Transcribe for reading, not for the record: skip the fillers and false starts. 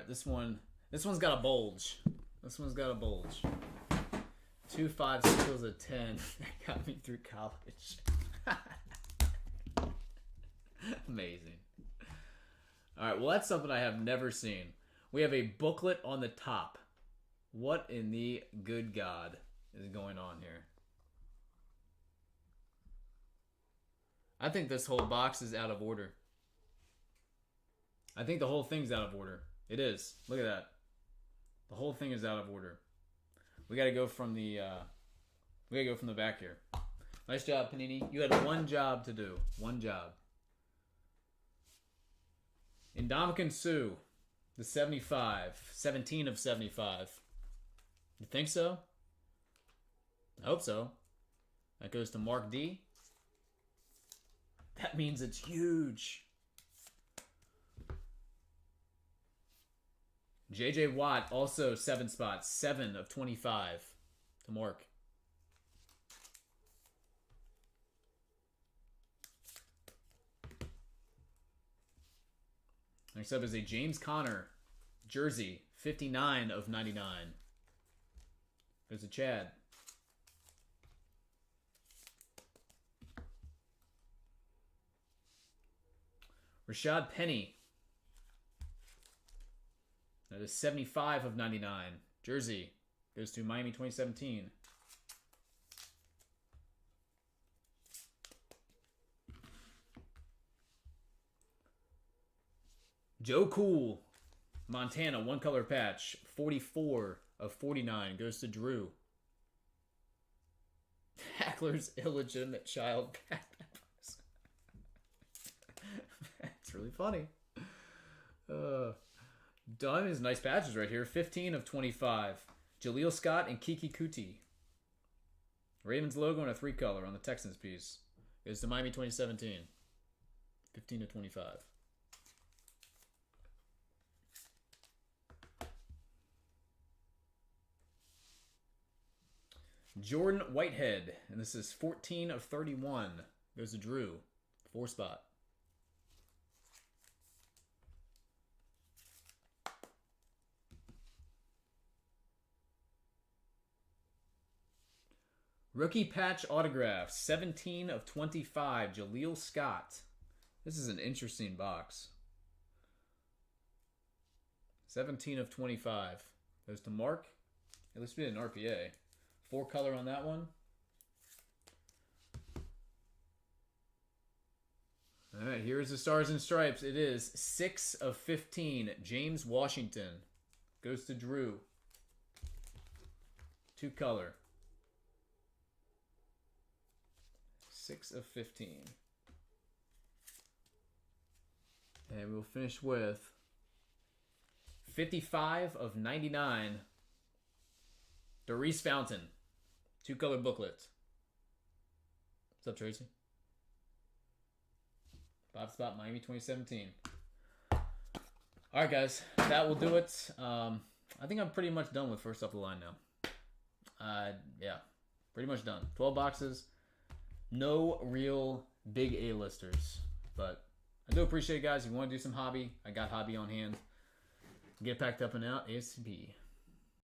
this one's got a bulge. This one's got a bulge. 2 5s equals a 10. That got me through college. Amazing. All right, well, that's something I have never seen. We have a booklet on the top. What in the good God is going on here? I think this whole box is out of order. I think the whole thing's out of order. It is. Look at that. The whole thing is out of order. We got to go from the back here. Nice job, Panini. You had one job to do. One job. Indomitian Sue, the 75. 17 of 75. You think so? I hope so. That goes to Mark D. That means it's huge. J.J. Watt, also 7 spots. 7 of 25 to Mark. Next up is a James Conner jersey. 59 of 99. There's a Chad. Rashad Penny. That is 75 of 99. Jersey goes to Miami 2017. Joe Cool. Montana, one color patch. 44 of 49 goes to Drew. Hackler's illegitimate child backpackers. That's really funny. Diamond's nice patches right here. 15 of 25. Jaleel Scott and Kiki Kuti. Ravens logo and a 3-color on the Texans piece. Goes to Miami 2017. 15 of 25. Jordan Whitehead, and this is 14 of 31. Goes to Drew. 4 spot. Rookie patch autograph, 17 of 25, Jaleel Scott. This is an interesting box. 17 of 25. Goes to Mark. At least we did an RPA. 4-color on that one. All right, here's the Stars and Stripes. It is 6 of 15, James Washington. Goes to Drew. 2-color. 6 of 15. And we'll finish with 55 of 99. Doris Fountain. 2-color booklet. What's up, Tracy? 5 spot Miami 2017. All right, guys. That will do it. I think I'm pretty much done with first off the line now. Yeah. Pretty much done. 12 boxes. No real big A-listers, but I do appreciate it, guys. If you want to do some hobby, I got hobby on hand. Get packed up and out ASAP.